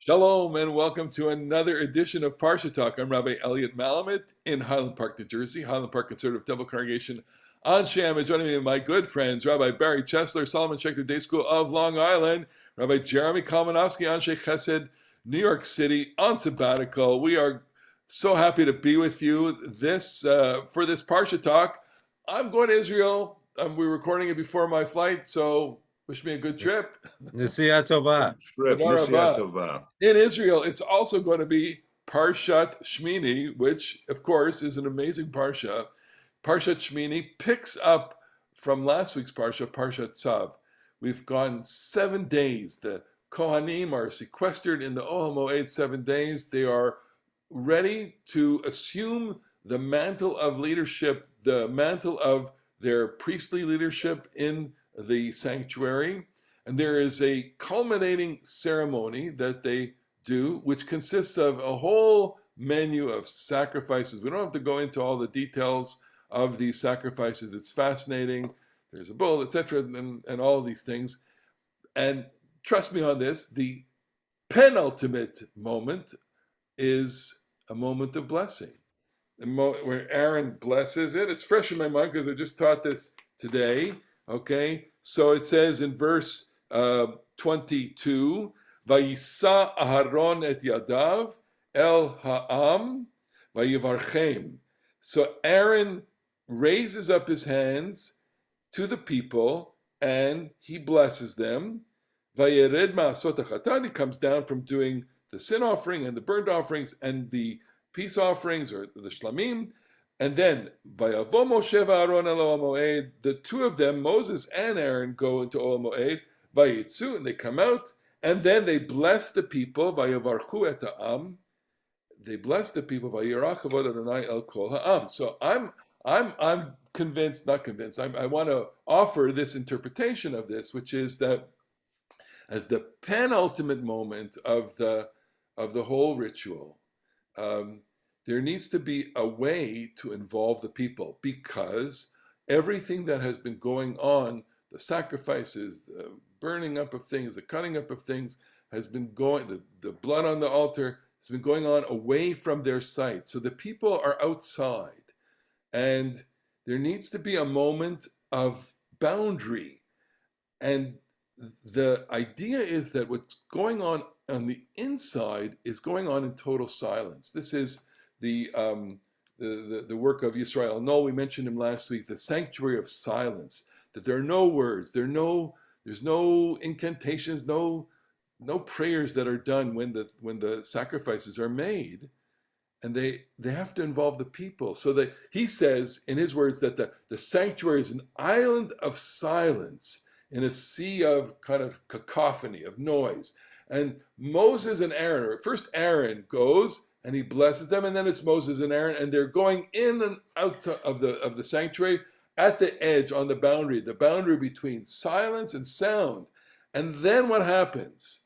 Shalom and welcome to another edition of Parsha Talk. I'm Rabbi Elliot Malamet in Highland Park, New Jersey, Highland Park Conservative Temple Congregation on Sham. And joining me, my good friends, Rabbi Barry Chesler, Solomon Schechter Day School of Long Island, Rabbi Jeremy Kalmanowski, Anshe Chesed, New York City, on sabbatical. We are so happy to be with you for this Parsha Talk. I'm going to Israel. We're recording it before my flight, so wish me a good trip. Nisiya Tova. Nisiya Tova. In Israel, it's also going to be Parasha Shmini, which, of course, is an amazing parsha. Parasha Shmini picks up from last week's parsha, Parasha Tzav. We've gone 7 days. The Kohanim are sequestered in the Ohel Moed 7 days. They are ready to assume the mantle of leadership, the mantle of their priestly leadership in the sanctuary. And there is a culminating ceremony that they do, which consists of a whole menu of sacrifices. We don't have to go into all the details of these sacrifices. It's fascinating. There's a bull, etc., and all of these things. And trust me on this, the penultimate moment is a moment of blessing, where Aaron blesses it. It's fresh in my mind because I just taught this today. Okay, so it says in verse 22, Vayisa Aharon et yadav el ha'am vayivarchem. So Aaron raises up his hands to the people and he blesses them. Vayered ma'asot hachatan, he comes down from doing the sin offering and the burnt offerings and the peace offerings or the shlamim. And then, Vayavo Moshe v'Aaron el Ohel Moed, the two of them, Moses and Aaron, go into Ohel Moed, Vayitzu, and they come out, and then they bless the people, Vayavarchu et ha'am, they bless the people, Vayirach avod Adonai el kol ha'am. So I'm convinced, not convinced, I want to offer this interpretation of this, which is that as the penultimate moment of the whole ritual, there needs to be a way to involve the people, because everything that has been going on, the sacrifices, the burning up of things, the cutting up of things, has been going, the blood on the altar has been going on away from their sight. So the people are outside, and there needs to be a moment of boundary. And the idea is that what's going on the inside is going on in total silence. This is the work of Yisrael. No, we mentioned him last week, the sanctuary of silence, that there are no words, there's no incantations, no prayers that are done when the sacrifices are made, and they have to involve the people. So that he says in his words that the sanctuary is an island of silence in a sea of kind of cacophony, of noise. And Moses and Aaron, first Aaron goes and he blesses them, and then it's Moses and Aaron, and they're going in and out of the sanctuary at the edge, on the boundary between silence and sound. And then what happens?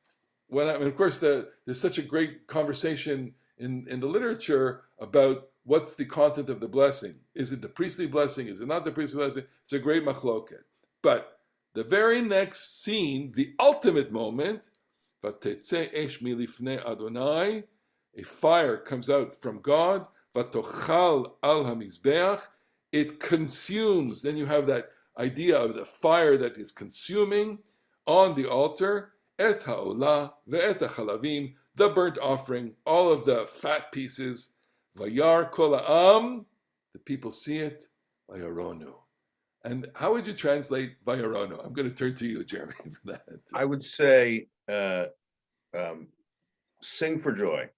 Of course, there's such a great conversation in the literature about what's the content of the blessing. Is it the priestly blessing? Is it not the priestly blessing? It's a great machloket. But the very next scene, the ultimate moment, Vatetze esh milifnei Adonai, a fire comes out from God, Vatochal al hamizbeach, it consumes. Then you have that idea of the fire that is consuming on the altar, et ha'olah ve'et ha'chalavim, the burnt offering, all of the fat pieces, vayar kol ha'am, the people see it, vayaronu. And how would you translate vayaronu? I'm going to turn to you, Jeremy, for that. I would say sing for joy.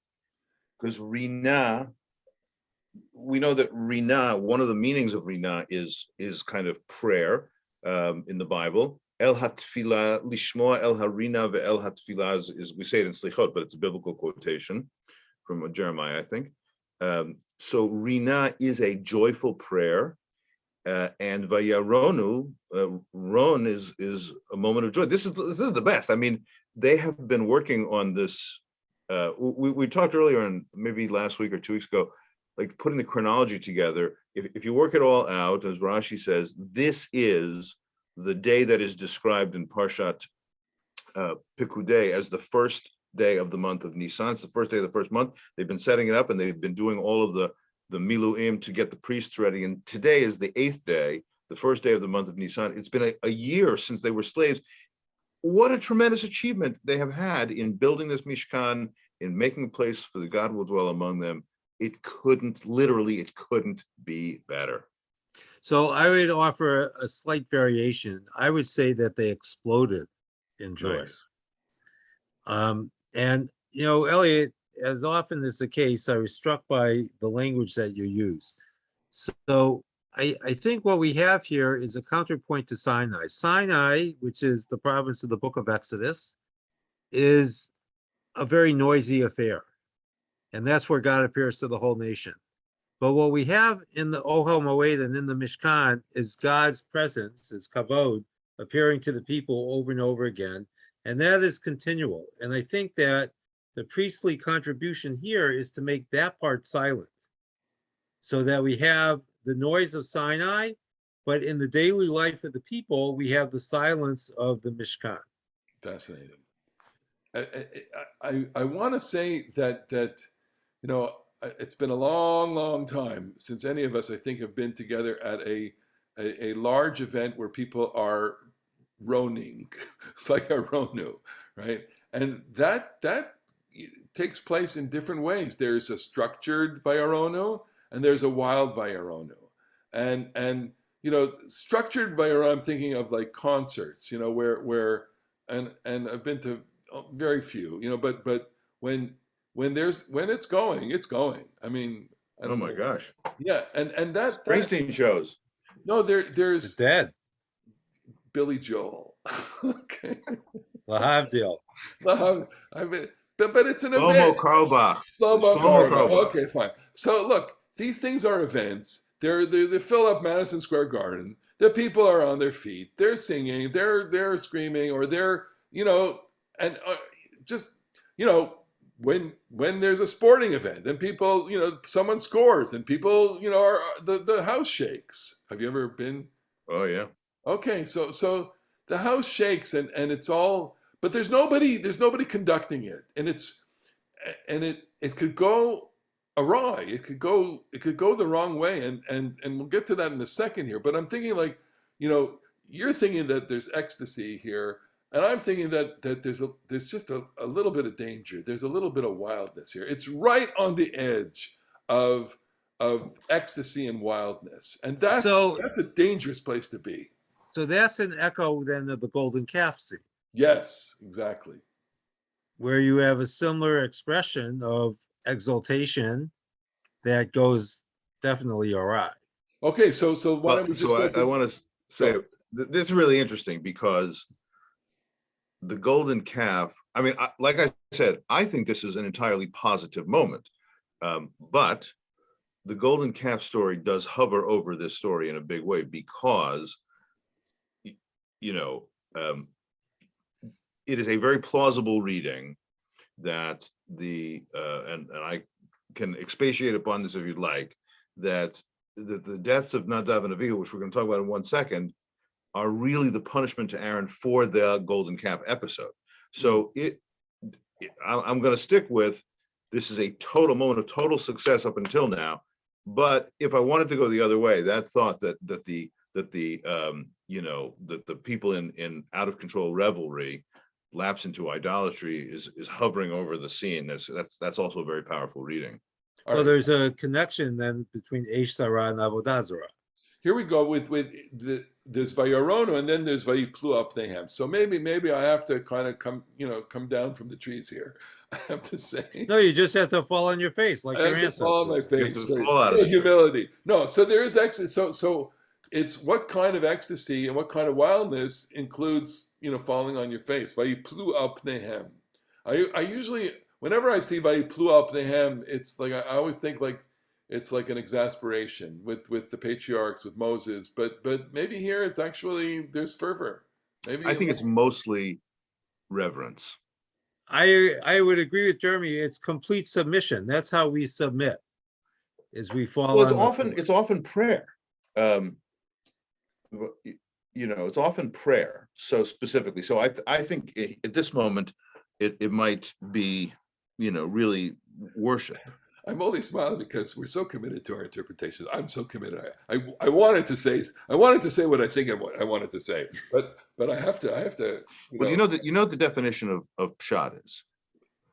Because Rina, we know that Rina, one of the meanings of Rina is kind of prayer in the Bible. El hatfila, lishmoa el harina ve'el hatfila is, we say it in Slichot, but it's a biblical quotation from Jeremiah, I think. So Rina is a joyful prayer, and Vayaronu, Ron is a moment of joy. This is the best. I mean, they have been working on this. We talked earlier, and maybe last week or 2 weeks ago, like putting the chronology together. If you work it all out, as Rashi says, this is the day that is described in Parshat Pikudei as the first day of the month of Nisan. It's the first day of the first month. They've been setting it up, and they've been doing all of the miluim to get the priests ready. And today is the 8th day, the first day of the month of Nisan. It's been a year since they were slaves. What a tremendous achievement they have had in building this mishkan, in making a place for the God will dwell among them. It couldn't be better. So I would offer a slight variation. I would say that they exploded in joy. Nice. And, Elliot, as often is the case, I was struck by the language that you use. So I think what we have here is a counterpoint to Sinai. Sinai, which is the province of the book of Exodus, is a very noisy affair. And that's where God appears to the whole nation. But what we have in the Ohel Moed and in the Mishkan is God's presence, his kavod, appearing to the people over and over again. And that is continual. And I think that the priestly contribution here is to make that part silent, so that we have the noise of Sinai, but in the daily life of the people, we have the silence of the Mishkan. Fascinating. I want to say that it's been a long time since any of us, I think, have been together at a large event where people are roning, vayaronu, right? And that takes place in different ways. There's a structured vayaronu and there's a wild vayaronu. And structured vayaronu, I'm thinking of like concerts, where and I've been to very few, but when it's going, it's going. I mean, I don't know. Gosh. Yeah, and that Springsteen shows. No, there's It's dead. Billy Joel. Okay. Lahavdil. I mean, but it's an Shlomo event. Carlebach. Shlomo Shlomo Carlebach. Carlebach. Okay, fine. So look, these things are events. They fill up Madison Square Garden. The people are on their feet. They're singing. They're screaming, or they're and just when there's a sporting event and people someone scores and people are the house shakes. Have you ever been? Oh yeah. Okay, so the house shakes and it's all, but there's nobody conducting it, and it could go awry. It could go the wrong way, and we'll get to that in a second here. But I'm thinking you're thinking that there's ecstasy here, and I'm thinking that there's just a little bit of danger. There's a little bit of wildness here. It's right on the edge of ecstasy and wildness, and that's a dangerous place to be. So that's an echo then of the golden calf scene. Yes, exactly. Where you have a similar expression of exaltation that goes definitely awry. Okay, so why don't we just I want to say this is really interesting, because the golden calf, I mean, like I said, I think this is an entirely positive moment, but the golden calf story does hover over this story in a big way, because it is a very plausible reading that and I can expatiate upon this if you'd like, that the deaths of Nadav and Avihu, which we're going to talk about in 1 second, are really the punishment to Aaron for the golden calf episode. So I'm going to stick with, this is a total moment of total success up until now. But if I wanted to go the other way, that thought that the people in out of control revelry lapse into idolatry is hovering over the scene. That's also a very powerful reading. So there's a connection then between Eish Sarah and Avodah Zarah. Here we go with there's Vayaronu, and then there's Vayiplu Apnehem. So maybe I have to kind of come down from the trees here. I have to say. No, you just have to fall on your face like your ancestors. Fall on my face. Fall out of humility. No, so there is ecstasy. So it's what kind of ecstasy and what kind of wildness includes falling on your face. Vayiplu Apnehem. I usually, whenever I see Vayiplu Apnehem, it's like I always think like it's like an exasperation with the patriarchs, with Moses, but maybe here it's actually there's fervor. Maybe I think it's mostly reverence. I would agree with Jeremy. It's complete submission. That's how we submit, is we fall. Well, it's often prayer. It's often prayer. So specifically, so I think at this moment, it might be, really worship. I'm only smiling because we're so committed to our interpretations. I'm so committed. I wanted to say what I think I wanted to say, but I have to. Well, the definition of pshat is.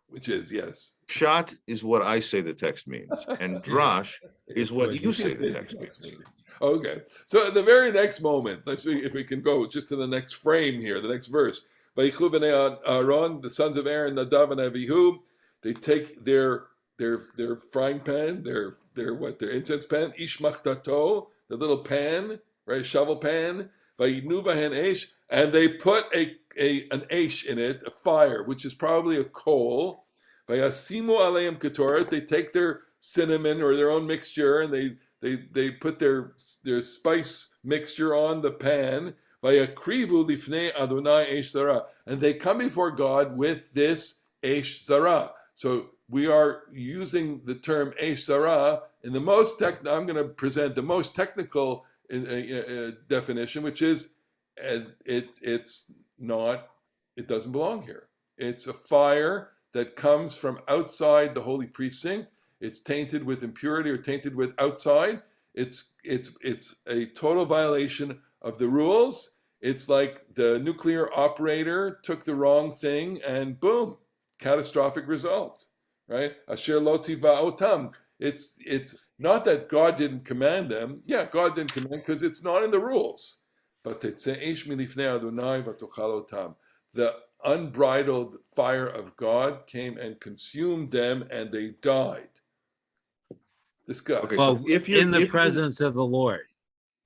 Which is, yes. Pshat is what I say the text means, and drash is what you say the text means. Okay. So at the very next moment, let's see if we can go just to the next frame here, the next verse. Vayichu b'nei Aaron, the sons of Aaron, Nadav and Avihu, they take their frying pan, their incense pan, ish machtato, the little pan, right, shovel pan, vayidnu vahen eish, and they put an eish in it, a fire, which is probably a coal. Vayasimu aleim ketoret, they take their cinnamon or their own mixture and they put their spice mixture on the pan. Vayakrivu lifnei Adonai eish zara, and they come before God with this eish zara. So we are using the term eish zara in the most I'm going to present the most technical definition, which is it doesn't belong here. It's a fire that comes from outside the holy precinct. It's tainted with impurity or tainted with outside. It's a total violation of the rules. It's like the nuclear operator took the wrong thing and boom, catastrophic result, right? Asher lo tiva otam. It's not that God didn't command them. Yeah, God didn't command because it's not in the rules. But the unbridled fire of God came and consumed them, and they died. Discuss. Okay, well, in the presence of the Lord,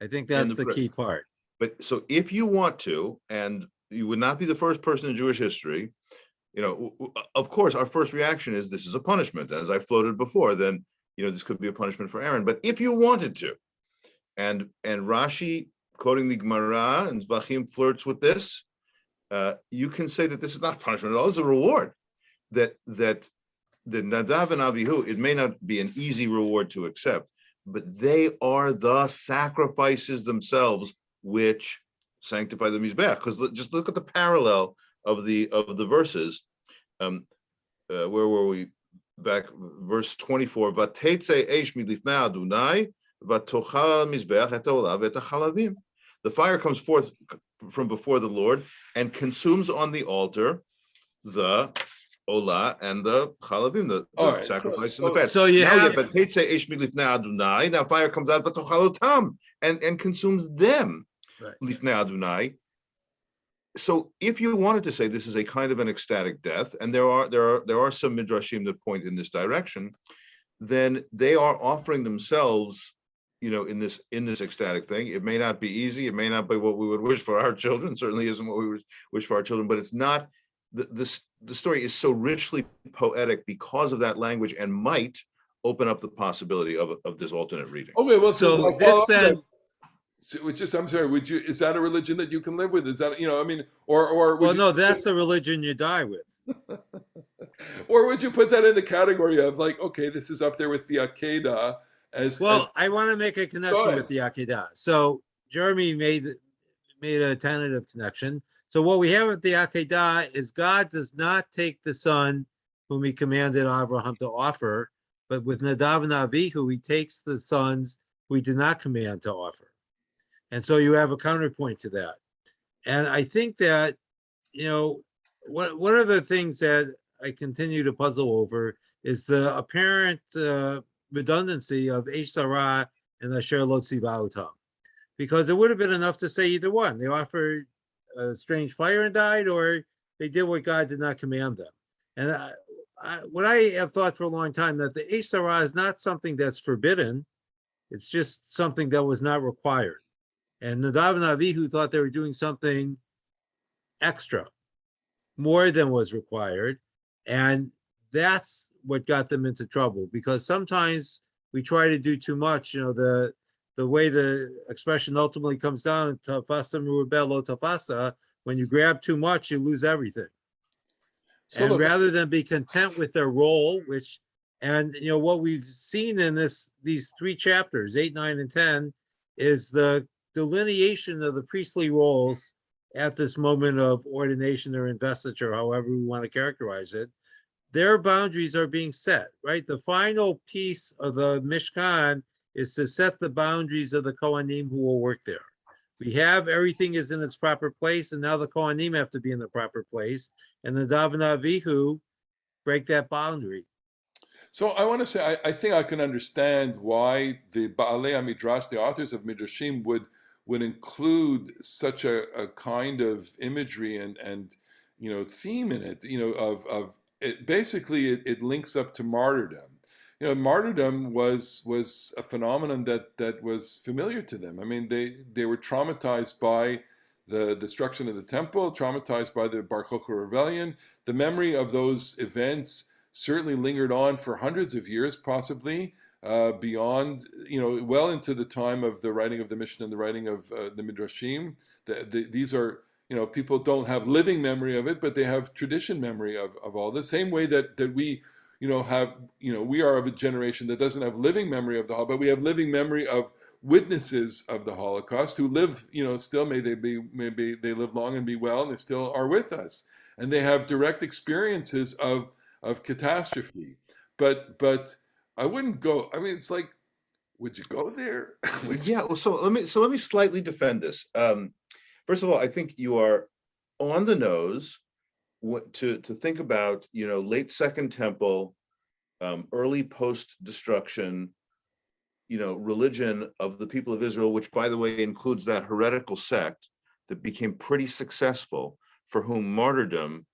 I think that's the key part. But so if you want to, and you would not be the first person in Jewish history, of course, our first reaction is this is a punishment. As I floated before, then this could be a punishment for Aaron. But if you wanted to, and Rashi, quoting the Gemara and Zvachim, flirts with this, you can say that this is not punishment at all. It's a reward. That the Nadav and Avihu, it may not be an easy reward to accept, but they are the sacrifices themselves which sanctify the Mizbeach. Because just look at the parallel of the verses. Where were we? Back verse 24. Vatetze eish milifnei Adonai vatochal Mizbeach et haolav et hachalavim. The fire comes forth from before the Lord and consumes on the altar the olah and the chalavim, the sacrifice and the fat. So you have now fire comes out and consumes them. Right. So if you wanted to say this is a kind of an ecstatic death, and there are some midrashim that point in this direction, then they are offering themselves, in this ecstatic thing. It may not be easy. It may not be what we would wish for our children. Certainly isn't what we would wish for our children. But it's not. The story is so richly poetic because of that language, and might open up the possibility of this alternate reading. Okay, well, so this then. I'm sorry. Is that a religion that you can live with? Is that or? Well, no, that's the religion you die with. Or would you put that in the category of like, okay, this is up there with the Akedah as well? I want to make a connection with the Akedah. So Jeremy made a tentative connection. So what we have with the Akedah is God does not take the son whom he commanded Abraham to offer, but with Nadav and Avihu, he takes the sons who he did not command to offer. And so you have a counterpoint to that. And I think that, one of the things that I continue to puzzle over is the apparent redundancy of Eish Sarah and Asher Lo Tziva Otam. Because it would have been enough to say either one. They offered a strange fire and died, or they did what God did not command them. And what I have thought for a long time, that the Eish Sarah is not something that's forbidden. It's just something that was not required. And Nadav and Avihu thought they were doing something extra, more than was required. And that's what got them into trouble, because sometimes we try to do too much. The way the expression ultimately comes down, tafasa merubah lo tafasa, when you grab too much, you lose everything. So rather than be content with their role, what we've seen in these three chapters, 8, 9, and 10, is the delineation of the priestly roles at this moment of ordination or investiture, however we want to characterize it, their boundaries are being set, right? The final piece of the Mishkan is to set the boundaries of the Kohanim who will work there. We have everything is in its proper place, and now the Kohanim have to be in the proper place, and the Daven Avihu break that boundary. So I want to say, I think I can understand why the Baalei HaMidrash, the authors of Midrashim, would include such a kind of imagery and theme in it, of it. Basically, it links up to martyrdom. Martyrdom was a phenomenon that was familiar to them. I mean, they were traumatized by the destruction of the temple, traumatized by the Bar Kokhba rebellion. The memory of those events certainly lingered on for hundreds of years, possibly beyond, well into the time of the writing of the Mishnah and the writing of the Midrashim. These are, people don't have living memory of it, but they have tradition memory of all the same way that we, have, we are of a generation that doesn't have living memory of the Holocaust, but we have living memory of witnesses of the Holocaust who live, still maybe they live long and be well, and they still are with us, and they have direct experiences of catastrophe, but I wouldn't go. I mean, it's like, would you go there? Yeah. Well, so let me slightly defend this. First of all, I think you are on the nose to think about late Second Temple, early post destruction, religion of the people of Israel, which by the way includes that heretical sect that became pretty successful, for whom martyrdom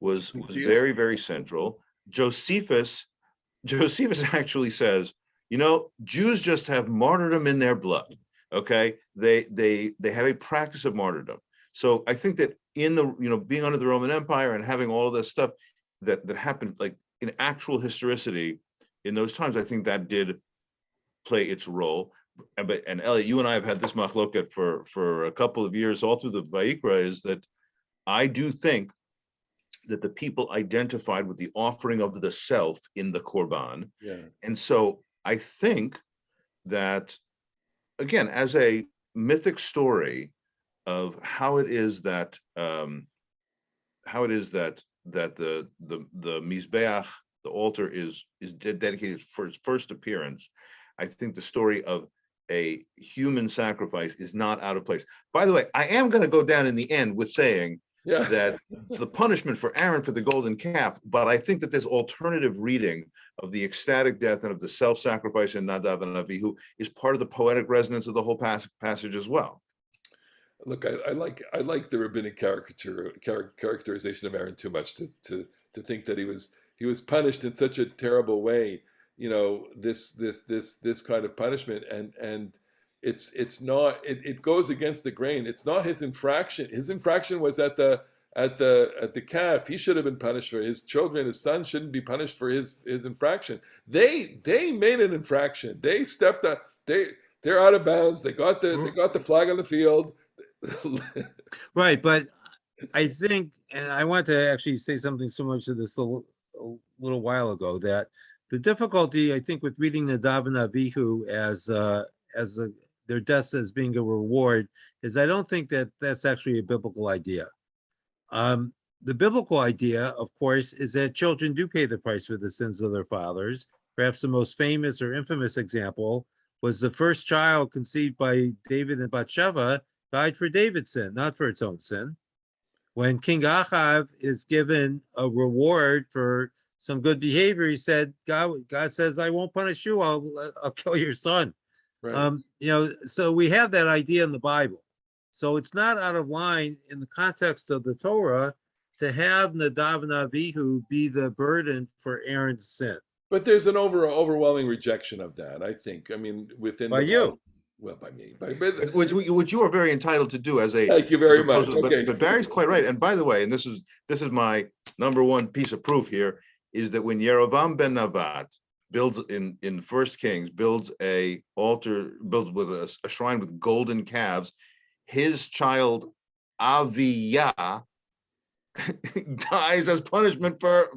was very, very central. Josephus actually says, Jews just have martyrdom in their blood. Okay, they have a practice of martyrdom. So I think that in the being under the Roman Empire and having all of this stuff that happened, like in actual historicity in those times, I think that did play its role. And Elliot, you and I have had this machloket for a couple of years all through the Vayikra, is that I do think that the people identified with the offering of the self in the Korban. Yeah. And so I think that, again, as a mythic story of how it is that the Mizbeach, the altar, is dedicated for its first appearance, I think the story of a human sacrifice is not out of place. By the way, I am going to go down in the end with saying that it's the punishment for Aaron for the golden calf, but I think that there's alternative reading of the ecstatic death and of the self-sacrifice in Nadav and Avihu is part of the poetic resonance of the whole passage as well. Look, I like the rabbinic characterization of Aaron too much to think that he was punished in such a terrible way. This kind of punishment, and it's not. It goes against the grain. It's not his infraction. His infraction was at the calf. He should have been punished for it. His children, his sons, shouldn't be punished for his infraction. They made an infraction. They stepped up. They're out of bounds. They got the flag on the field. Right, but I think, and I want to actually say something similar to this a little while ago, that the difficulty, I think, with reading the Nadav and Avihu as their deaths as being a reward is I don't think that that's actually a biblical idea. The biblical idea, of course, is that children do pay the price for the sins of their fathers. Perhaps the most famous or infamous example was the first child conceived by David and Bathsheba died for David's sin, not for its own sin. When King Achav is given a reward for some good behavior, he said, God says, I won't punish you, I'll kill your son. Right. So we have that idea in the Bible. So it's not out of line in the context of the Torah to have Nadav and Avihu be the burden for Aaron's sin. But there's an overwhelming rejection of that, I think. I mean, within by you. Bible. Well, by me. Which you are very entitled to do as a. Thank you very much. Okay. But Barry's quite right. And by the way, and this is my number one piece of proof here, is that when Yerovam ben Navat builds in First Kings, builds a altar, builds with a shrine with golden calves, his child Aviyah dies as punishment for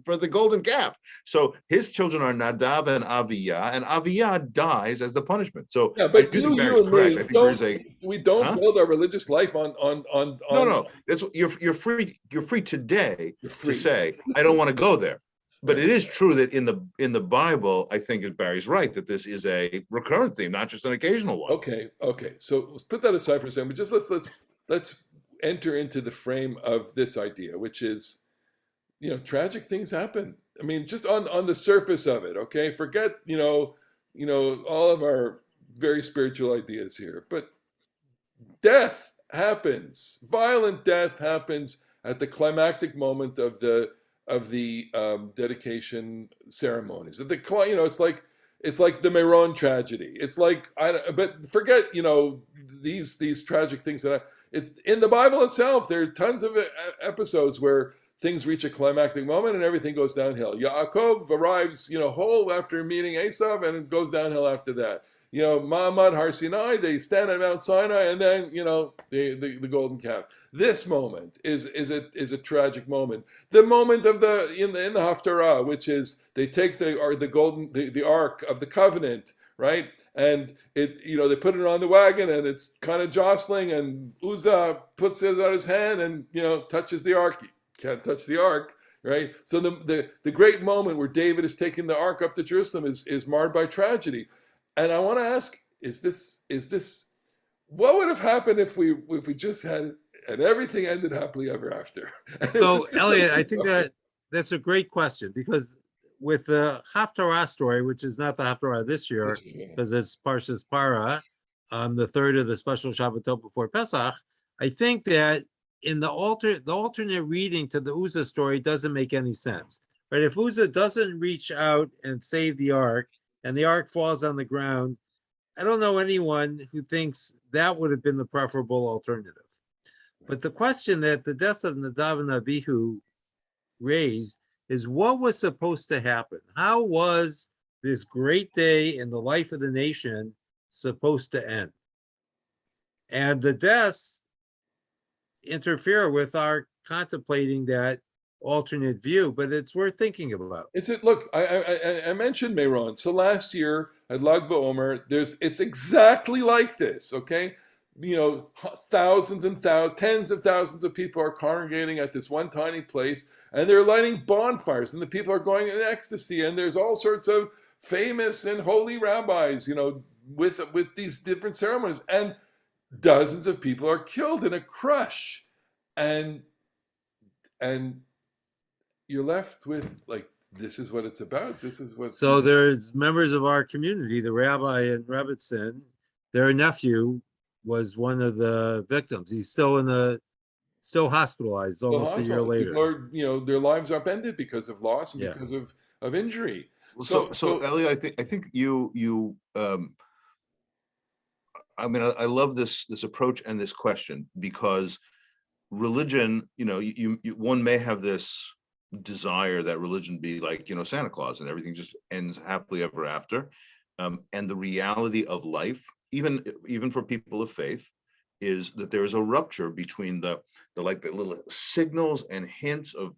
the golden calf. So his children are Nadab and Aviyah, and Aviyah dies as the punishment. So Yeah, I but do think you Barry's and correct. I me think there's a we don't huh? build our religious life on No, no. It's you're free today you're to free. say I don't want to go there. But Right. it is true that in the Bible, I think Barry's right that this is a recurrent theme, not just an occasional one. Okay. So let's put that aside for a second. But just let's enter into the frame of this idea, which is, tragic things happen. I mean, just on the surface of it. Okay, forget all of our very spiritual ideas here, but death happens. Violent death happens at the climactic moment of the dedication ceremonies. At the it's like the Meron tragedy. It's like but forget these tragic things it's in the Bible itself. There are tons of episodes where things reach a climactic moment and everything goes downhill. Yaakov arrives, whole after meeting Esav, and it goes downhill after that. Ma'amad Har Sinai, they stand at Mount Sinai, and then the golden calf. This moment is a tragic moment. The moment of in the Haftarah, which is they take the ark of the covenant, right? And they put it on the wagon, and it's kind of jostling, and Uzzah puts it out his hand and touches the ark. He can't touch the ark. Right, so the great moment where David is taking the ark up to Jerusalem is marred by tragedy. And I want to ask: Is this what would have happened if we just had and everything ended happily ever after? So, Elliot, I think that's a great question, because with the Haftarah story, which is not the Haftarah this year, because it's Parshas Para, the third of the special Shabbatot before Pesach, I think that in the alternate reading to the Uzzah story doesn't make any sense. But if Uzzah doesn't reach out and save the ark, and the ark falls on the ground, I don't know anyone who thinks that would have been the preferable alternative. But the question that the deaths of Nadav and Abihu raised is, what was supposed to happen? How was this great day in the life of the nation supposed to end? And the deaths interfere with our contemplating that alternate view, but it's worth thinking about. Look, I mentioned Meron. So last year at Lag BaOmer, it's exactly like this. Okay, thousands and thousands, tens of thousands of people are congregating at this one tiny place, and they're lighting bonfires, and the people are going in ecstasy, and there's all sorts of famous and holy rabbis, with these different ceremonies, and dozens of people are killed in a crush, and you're left with this is what it's about. This is what. So there's members of our community, the rabbi in Rebbitzin, their nephew was one of the victims. He's still hospitalized almost a year later. People are, their lives are upended because of loss and because of injury. So Elliot, I think you I mean, I love this approach and this question, because religion, one may have this desire that religion be like, Santa Claus, and everything just ends happily ever after. And the reality of life, even for people of faith, is that there is a rupture between the little signals and hints of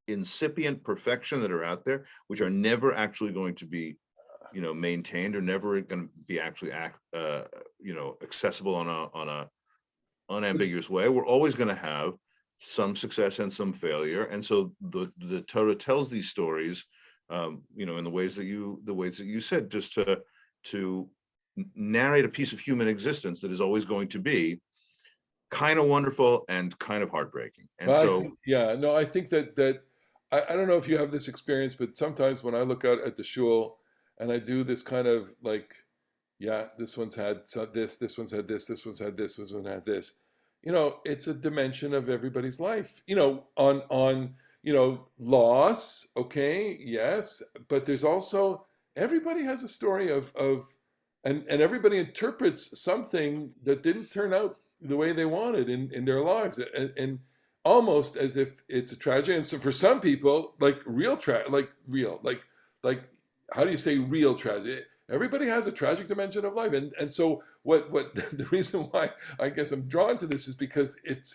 incipient perfection that are out there, which are never actually going to be maintained, or never going to be actually accessible on a unambiguous way. We're always going to have some success and some failure, and so the Torah tells these stories, in the ways that you said, just to narrate a piece of human existence that is always going to be kind of wonderful and kind of heartbreaking. And I think that I don't know if you have this experience, but sometimes when I look out at the shul and I do this kind of this one's had this one's had this one's had this one had this. It's a dimension of everybody's life. On loss. Okay, yes, but there's also everybody has a story of and everybody interprets something that didn't turn out the way they wanted in their lives, and almost as if it's a tragedy. And so for some people, like how do you say real tragedy? Everybody has a tragic dimension of life, and so what the reason why I guess I'm drawn to this is because it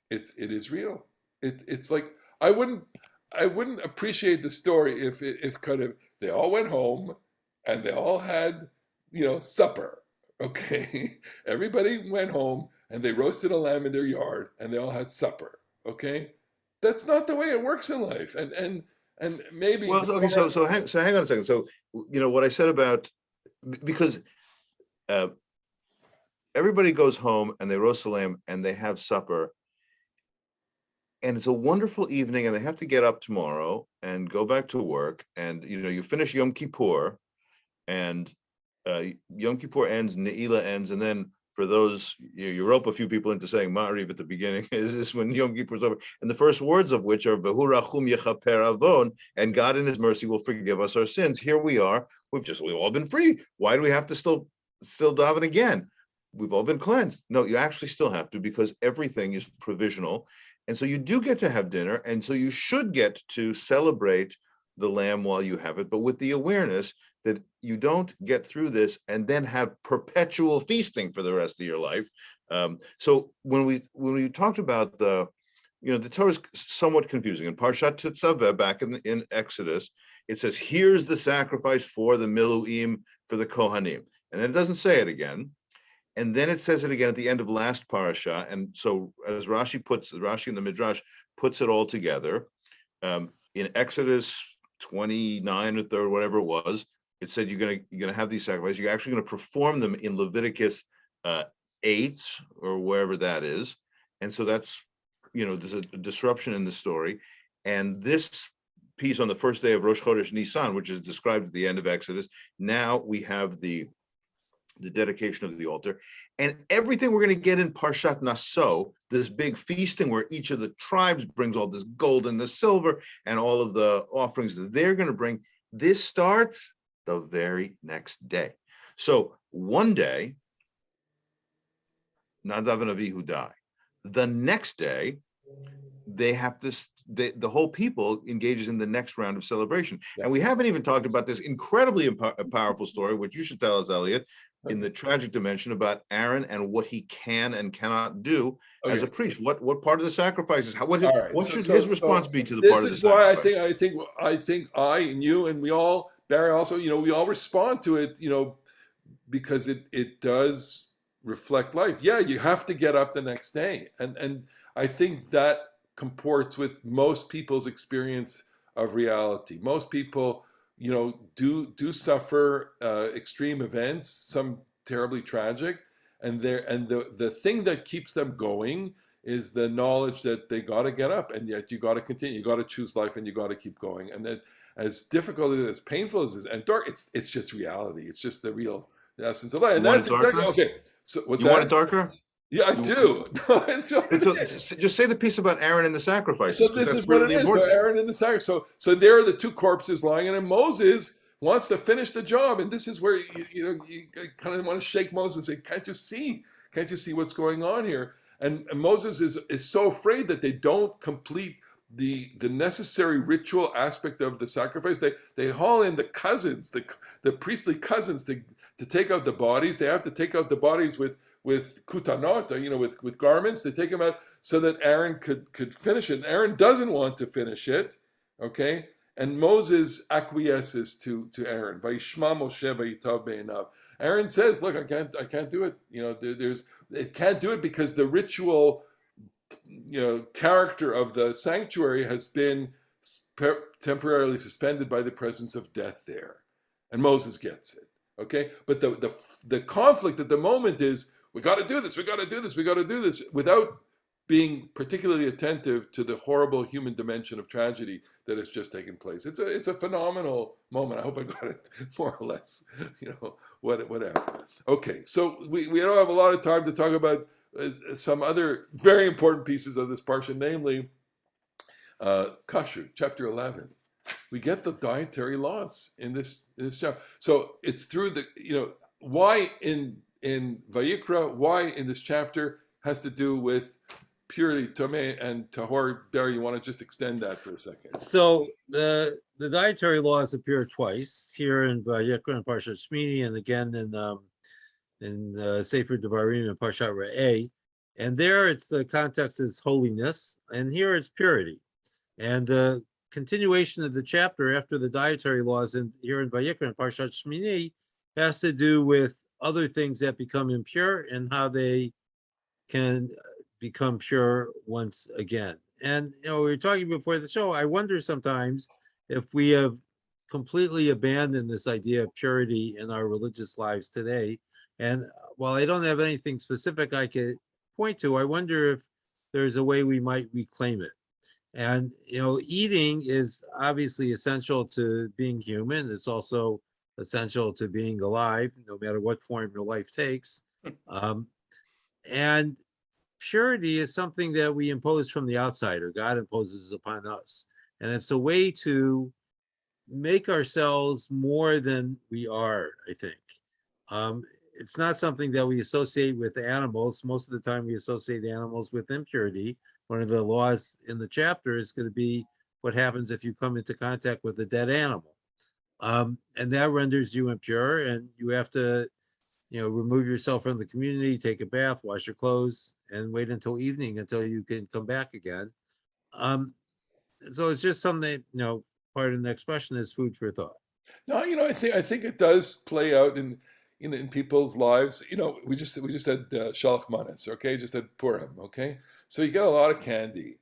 is real. It's like I wouldn't appreciate the story if kind of they all went home and they all had supper. Okay, everybody went home and they roasted a lamb in their yard and they all had supper. Okay, that's not the way it works in life. And maybe Well, okay, so hang on a second. So what I said about, because everybody goes home and they roast a lamb and they have supper, and it's a wonderful evening, and they have to get up tomorrow and go back to work, and you finish Yom Kippur, and Yom Kippur ends, Ne'ilah ends, and then for those, you rope a few people into saying Ma'ariv at the beginning, is this when Yom Kippur is over, and the first words of which are V'hu rachum yechaper avon, and God in His mercy will forgive us our sins. Here we are, we've all been free. Why do we have to still daven again? We've all been cleansed. No, you actually still have to, because everything is provisional. And so you do get to have dinner, and so you should get to celebrate the lamb while you have it, but with the awareness that you don't get through this and then have perpetual feasting for the rest of your life. So when we talked about the Torah is somewhat confusing. In Parashat Tetzaveh, back in Exodus, it says, here's the sacrifice for the Miluim, for the Kohanim. And then it doesn't say it again. And then it says it again at the end of last parasha. And so as Rashi in the Midrash puts it all together, in Exodus 29 or 30, whatever it was, it said you're gonna have these sacrifices. You're actually going to perform them in Leviticus 8 or wherever that is. And so that's, there's a disruption in the story. And this piece on the first day of Rosh Chodesh Nisan, which is described at the end of Exodus, now we have the dedication of the altar, and everything we're going to get in Parshat Naso, this big feasting where each of the tribes brings all this gold and the silver and all of the offerings that they're going to bring. This starts the very next day. So one day, Nadav and Avihu die. The next day, they have this, the whole people engages in the next round of celebration. Yeah. And we haven't even talked about this incredibly powerful story, which you should tell us, Elliot, in the tragic dimension about Aaron and what he can and cannot do as a priest. What part of the sacrifice is, what should his response be to the part of the sacrifice? This is why I think I and you and we all, Barry also, we all respond to it, because it does reflect life. Yeah, you have to get up the next day. And I think that comports with most people's experience of reality. Most people, do suffer extreme events, some terribly tragic, and the thing that keeps them going is the knowledge that they got to get up, and yet you got to continue. You got to choose life, and you got to keep going. And that, as difficult as painful as it is, and dark, it's just reality. It's just the real essence of life. And that's exactly, okay. So what's you want it darker? Yeah, I do. Just say the piece about Aaron and the sacrifices, because that's really important. So Aaron and the sacrifice. So there are the two corpses lying, and Moses wants to finish the job, and this is where you kind of want to shake Moses and say, "Can't you see? Can't you see what's going on here?" And Moses is so afraid that they don't complete the necessary ritual aspect of the sacrifice. They haul in the cousins, the priestly cousins, to take out the bodies. They have to take out the bodies with kutanot, with garments. They take them out so that Aaron could finish it. And Aaron doesn't want to finish it, okay? And Moses acquiesces to Aaron. Vayishma Moshe vayitav be'einav. Aaron says, "Look, I can't do it. It can't do it because the ritual, character of the sanctuary has been temporarily suspended by the presence of death there." And Moses gets it, okay? But the conflict at the moment is, we got to do this, we got to do this, we got to do this, without being particularly attentive to the horrible human dimension of tragedy that has just taken place. It's a phenomenal moment. I hope I got it more or less, whatever. Okay, so we don't have a lot of time to talk about some other very important pieces of this parsha, namely Kashrut, chapter 11. We get the dietary laws in this chapter. So it's through why in Vayikra, why in this chapter has to do with purity, Tomei and Tahor. Barry, you want to just extend that for a second? So the dietary laws appear twice, here in Vayikra and Parashat Shmini, and again in Sefer Devarim and Parshat Re'eh. And there it's the context is holiness, and here it's purity. And the continuation of the chapter after the dietary laws in here in Vayikra and Parashat Shmini has to do with other things that become impure and how they can become pure once again. And we were talking before the show, I wonder sometimes if we have completely abandoned this idea of purity in our religious lives today. And while I don't have anything specific I could point to, I wonder if there's a way we might reclaim it. And eating is obviously essential to being human. It's also essential to being alive, no matter what form your life takes. And purity is something that we impose from the outside, or God imposes upon us. And it's a way to make ourselves more than we are, I think. It's not something that we associate with animals. Most of the time we associate animals with impurity. One of the laws in the chapter is going to be what happens if you come into contact with a dead animal. And that renders you impure, and you have to remove yourself from the community, take a bath, wash your clothes, and wait until evening until you can come back again. So it's just something, part of the expression is food for thought. No, I think it does play out in people's lives. We just had Shalach Manas, okay, just had Purim, okay. So you get a lot of candy,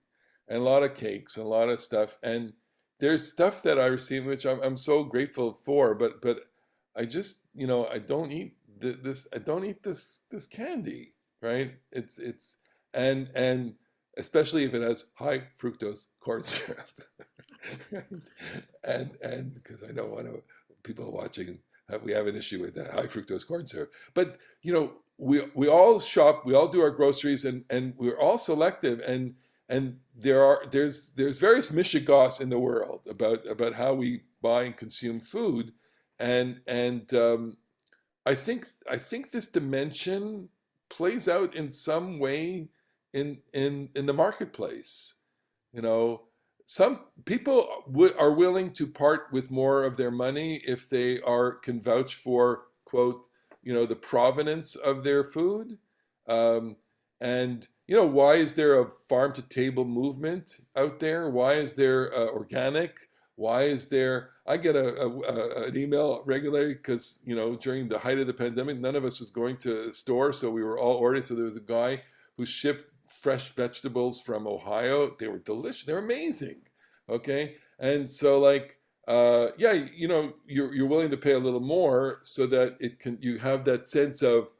and a lot of cakes, and a lot of stuff, and there's stuff that I receive which I'm so grateful for, but I just I don't eat this. I don't eat this candy, right? It's and especially if it has high fructose corn syrup. and because I know one of people watching, we have an issue with that high fructose corn syrup. But we all shop, we all do our groceries, and we're all selective, and there's various mishagos in the world about how we buy and consume food, and I think this dimension plays out in some way in the marketplace. Some people are willing to part with more of their money if they can vouch for, quote, the provenance of their food. And why is there a farm to table movement out there? Why is there organic? Why is there? I get an email regularly because during the height of the pandemic, none of us was going to a store, so we were all ordering. So there was a guy who shipped fresh vegetables from Ohio. They were delicious. They're amazing. Okay. And so you're willing to pay a little more so that you have that sense of,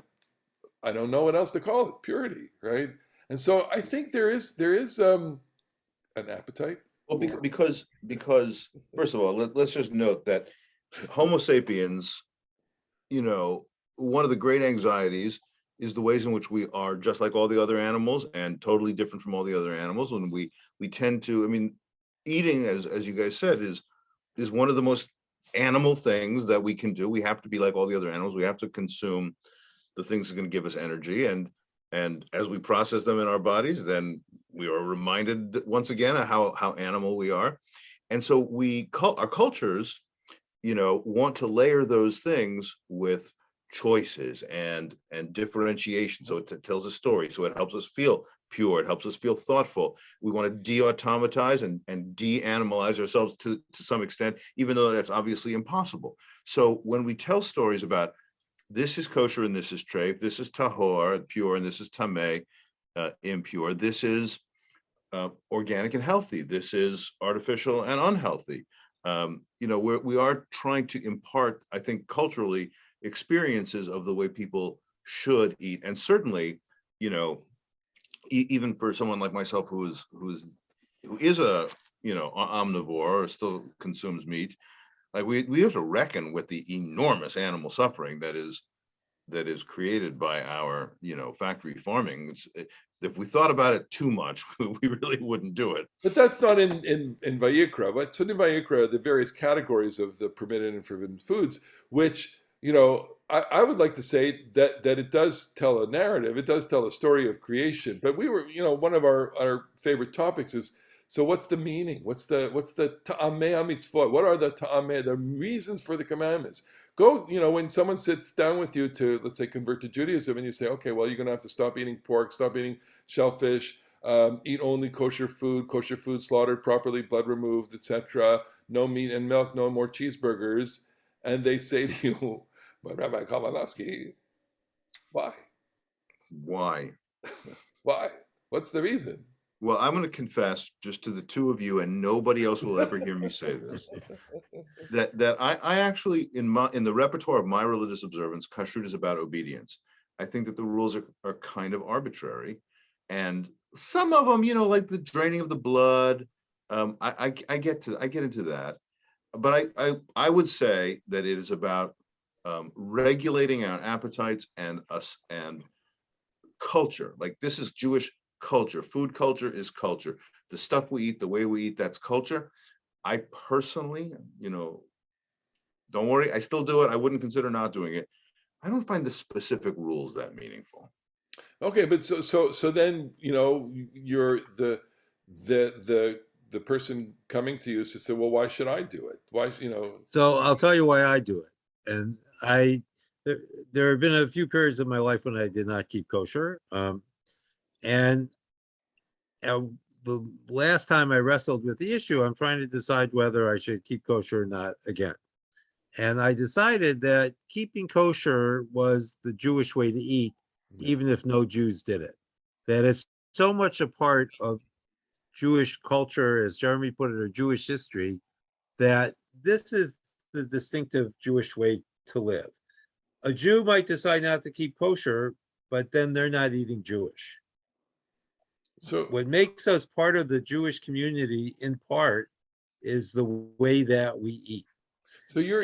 I don't know what else to call it, purity. Right. And so I think there is an appetite. Well, because first of all, let's just note that Homo sapiens, one of the great anxieties is the ways in which we are just like all the other animals and totally different from all the other animals. And we tend to, eating, as you guys said, is one of the most animal things that we can do. We have to be like all the other animals. We have to consume the things that are going to give us energy. And as we process them in our bodies, then we are reminded once again of how animal we are. And so our cultures, want to layer those things with choices and differentiation. So it tells a story. So it helps us feel pure. It helps us feel thoughtful. We want to de-automatize and de-animalize ourselves to some extent, even though that's obviously impossible. So when we tell stories about this is kosher and this is treif, this is tahor, pure, and this is tameh, impure, this is organic and healthy, this is artificial and unhealthy. We are trying to impart, I think, culturally, experiences of the way people should eat. And certainly, even for someone like myself who is a omnivore or still consumes meat, like we have to reckon with the enormous animal suffering that is created by our factory farming. If we thought about it too much, we really wouldn't do it. But that's not in Vayikra. But so in Vayikra, the various categories of the permitted and forbidden foods, which I would like to say that it does tell a narrative. It does tell a story of creation. But we were, one of our favorite topics is, so what's the meaning? What's the ta'amei hamitzvot? What are the ta'amei, the reasons for the commandments? go, when someone sits down with you to, let's say, convert to Judaism, and you say, okay, well, you're going to have to stop eating pork, stop eating shellfish, eat only kosher food slaughtered properly, blood removed, etc. No meat and milk, no more cheeseburgers. And they say to you, but Rabbi Kavalovsky, why? Why? Why? What's the reason? Well, I'm going to confess just to the two of you, and nobody else will ever hear me say this, that I actually, in the repertoire of my religious observance, Kashrut is about obedience. I think that the rules are kind of arbitrary, and some of them, like the draining of the blood, I get into that, but I would say that it is about regulating our appetites and us and culture. Like, this is Jewish culture. Food culture is culture. The stuff we eat, the way we eat, that's culture. I personally, don't worry, I still do it. I wouldn't consider not doing it. I don't find the specific rules that meaningful. Okay, but so then, you're the person coming to you to say, well, why should I do it? Why, So I'll tell you why I do it. And there have been a few periods of my life when I did not keep kosher. And the last time I wrestled with the issue, I'm trying to decide whether I should keep kosher or not again. And I decided that keeping kosher was the Jewish way to eat, even if no Jews did it. That it's so much a part of Jewish culture, as Jeremy put it, or Jewish history, that this is the distinctive Jewish way to live. A Jew might decide not to keep kosher, but then they're not eating Jewish. So what makes us part of the Jewish community, in part, is the way that we eat. So you're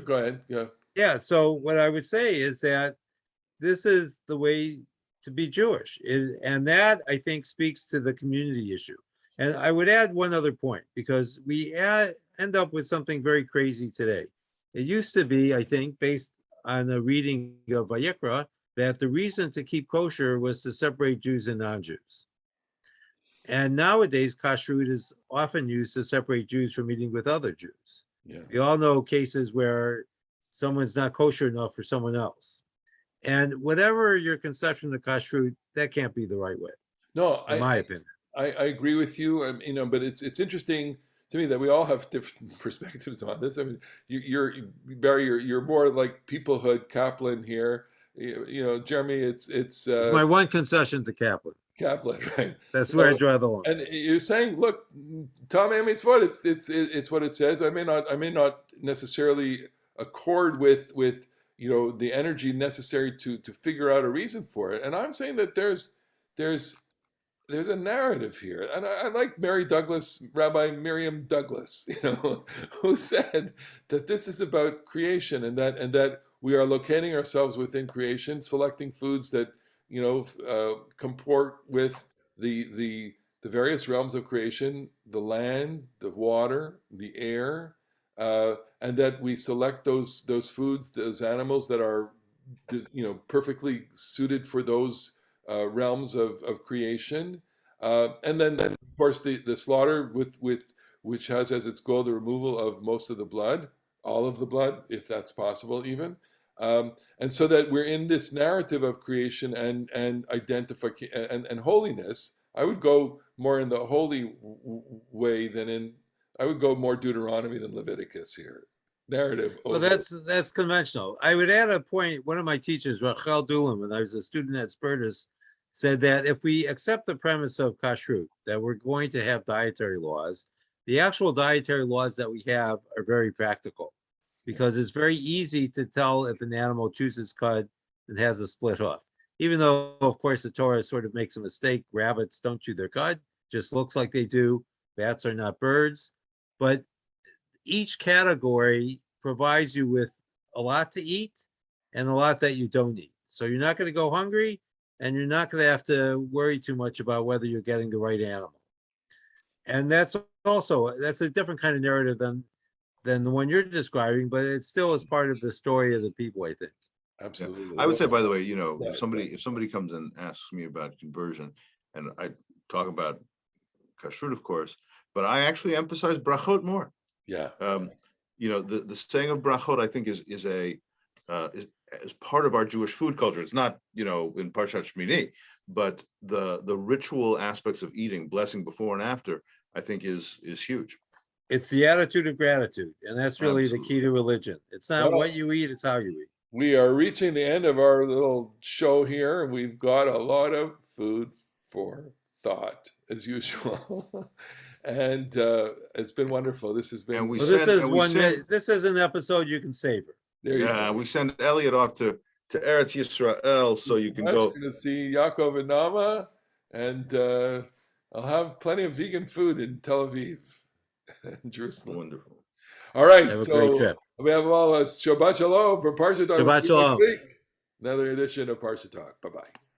go ahead. Yeah. Yeah. So what I would say is that this is the way to be Jewish. And that, I think, speaks to the community issue. And I would add one other point, because we end up with something very crazy today. It used to be, I think, based on a reading of Vayikra, that the reason to keep kosher was to separate Jews and non-Jews. And nowadays, kashrut is often used to separate Jews from eating with other Jews. Yeah. We all know cases where someone's not kosher enough for someone else. And whatever your conception of kashrut, that can't be the right way. No, in my opinion. I agree with you. But it's interesting to me that we all have different perspectives on this. I mean, Barry, you're more like peoplehood Kaplan here. Jeremy, it's my one concession to Kaplan. Kaplan, right? That's where I draw the line. And you're saying, look, Tom Amy's what it's what it says. I may not necessarily accord with the energy necessary to figure out a reason for it. And I'm saying that there's a narrative here, and I like Rabbi Miriam Douglas, who said that this is about creation, and that we are locating ourselves within creation, selecting foods that comport with the various realms of creation, the land, the water, the air, and that we select those foods, those animals that are perfectly suited for those realms of creation, and then of course the slaughter which has as its goal the removal of most of the blood, all of the blood, if that's possible even. And so that we're in this narrative of creation and identification and holiness. I would go more in the holy way I would go more Deuteronomy than Leviticus here. Narrative. Well, that's conventional. I would add a point. One of my teachers, Rachel Dulan, when I was a student at Spertus, said that if we accept the premise of kashrut, that we're going to have dietary laws, the actual dietary laws that we have are very practical, because it's very easy to tell if an animal chews its cud and has a split hoof. Even though, of course, the Torah sort of makes a mistake. Rabbits don't chew their cud, just looks like they do. Bats are not birds. But each category provides you with a lot to eat and a lot that you don't eat. So you're not going to go hungry, and you're not going to have to worry too much about whether you're getting the right animal. And that's a different kind of narrative than the one you're describing, but it still is part of the story of the people, I think. Absolutely. I would say, by the way, if somebody comes and asks me about conversion, and I talk about kashrut, of course, but I actually emphasize brachot more. Yeah. the saying of brachot, I think, is part of our Jewish food culture. It's not, in Parashat Shmini, but the ritual aspects of eating, blessing before and after, I think is huge. It's the attitude of gratitude, and that's really the key Absolutely. to religion. It's not Well, what you eat, it's how you eat. we are reaching the end of our little show here. We've got a lot of food for thought, as usual. And it's been wonderful. This has been. And we Well, send- this is and we one send- this is an episode you can savor. There you Yeah, go. we send Elliot off to Eretz Yisrael so you can I'm go. going to see Yaakov and Nama, and I'll have plenty of vegan food in Tel Aviv and Jerusalem. Wonderful. All right, Have a so great trip. we have all a Shabbat Shalom for Parsha Talk. We'll Shabbat see you next Shalom. week. Another edition of Parsha Talk. Bye-bye.